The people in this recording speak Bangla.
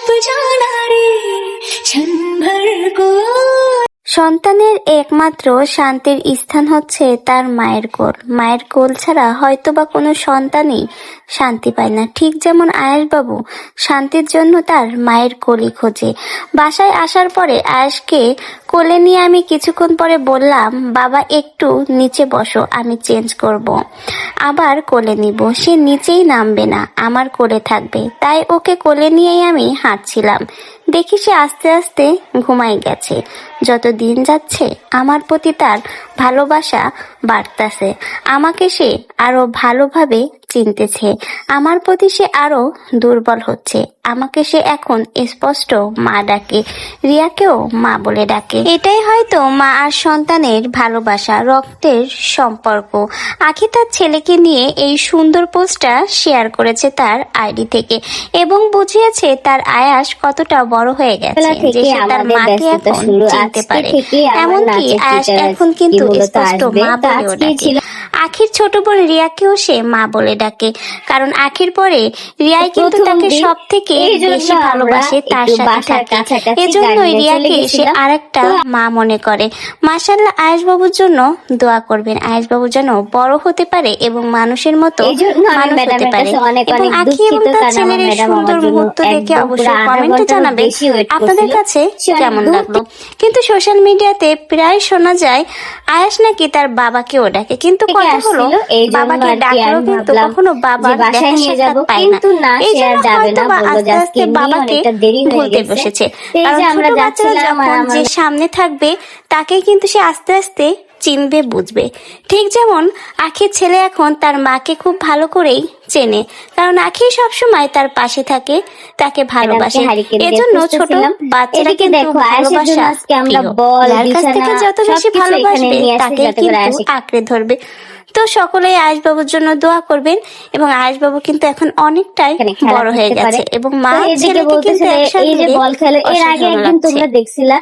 छुप जाना रे क्षण भर को। সন্তানের একমাত্র শান্তির স্থান হচ্ছে তার মায়ের কোল। মায়ের কোল ছাড়া হয়তোবা কোনো সন্তানই শান্তি পায় না। ঠিক যেমন আয়েশবাবু শান্তির জন্য তার মায়ের কোলই খোঁজে। বাসায় আসার পরে আয়েশকে কোলে নিয়ে আমি কিছুক্ষণ পরে বললাম, বাবা একটু নিচে বসো, আমি চেঞ্জ করব। আবার কোলে নিব। সে নিচেই নামবে না, আমার কোলে থাকবে। তাই ওকে কোলে নিয়েই আমি হাঁটছিলাম। দেখি সে আস্তে আস্তে ঘুমাই গেছে। যত দিন যাচ্ছে আমার প্রতি তার ভালোবাসা বাড়তাছে। আমাকে সে আরো ভালোভাবে চিনতেছে। আমার প্রতি সে আরো দুর্বল হচ্ছে। আমাকে সে এখন স্পষ্ট মা ডাকে, রিয়াকেও মা বলে ডাকে। এটাই হয়তো মা আর সন্তানের ভালোবাসা, রক্তের সম্পর্ক। আখি তার ছেলেকে নিয়ে এই সুন্দর পোস্টটা শেয়ার করেছে তার আইডি থেকে এবং বুঝিয়েছে তার আয়াস কতটা বড় হয়ে গেছে যে সে তার মাকে এখন চিনতে পারে। এমনকি আয়াস এখন কিন্তু স্পষ্ট মা বলেও ডাকে। আখির ছোট বোন রিয়াকেও সে মা বলে ডাকে, কারণ আখির পরে রিয়াই কিন্তু তাকে সব থেকে বেশি ভালোবাসে, তার সাথে থাকে। এজন্যই রিয়াকে সে আরেকটা মা মনে করে। মাশাআল্লাহ, আয়েশবাবুর জন্য দোয়া করবেন। আয়েশবাবু যেন বড় হতে পারে এবং মানুষের মতো মানুষ হতে পারে। এবং আখি এবং তার ছেলের এই সুন্দর মুহূর্ত দেখে অবশ্যই কমেন্টে জানাবেন আপনাদের কাছে কেমন লাগলো। কিন্তু সোশ্যাল মিডিয়াতে প্রায় শোনা যায় আয়াস নাকি তার বাবাকেও ডাকে, কিন্তু কথা হলো বাবাকে ডাকলেও কিন্তু কখনো বাবা দেখা সাক্ষাৎ পায় না। এই জন্য হয়তো বা আস্তে আস্তে বাবাকে ভুলতে বসেছে। কারণ ছোট বাচ্চারা যখন যে সামনে থাকবে তাকে কিন্তু সে আস্তে আস্তে চিনবে, বুঝবে। ঠিক যেমন আখির ছেলে এখন তার মাকে খুব ভালো করেই চেনে, কারণ আখি সবসময় তার পাশে থাকে, তাকে ভালোবাসে। এজন্য ছোট বাচ্চারা কিন্তু ভালোবাসা যার কাছ থেকে যত বেশি ভালোবাসবে তাকে কিন্তু আঁকড়ে ধরবে। তো সকলেই আয়েশবাবুর জন্য দোয়া করবেন। এবং আয়েশবাবু কিন্তু এখন অনেকটাই বড় হয়ে গেছে এবং মা ছেলেকে কিন্তু একসাথে বল খেলে এর আগে একদিন তোমরা দেখছিলা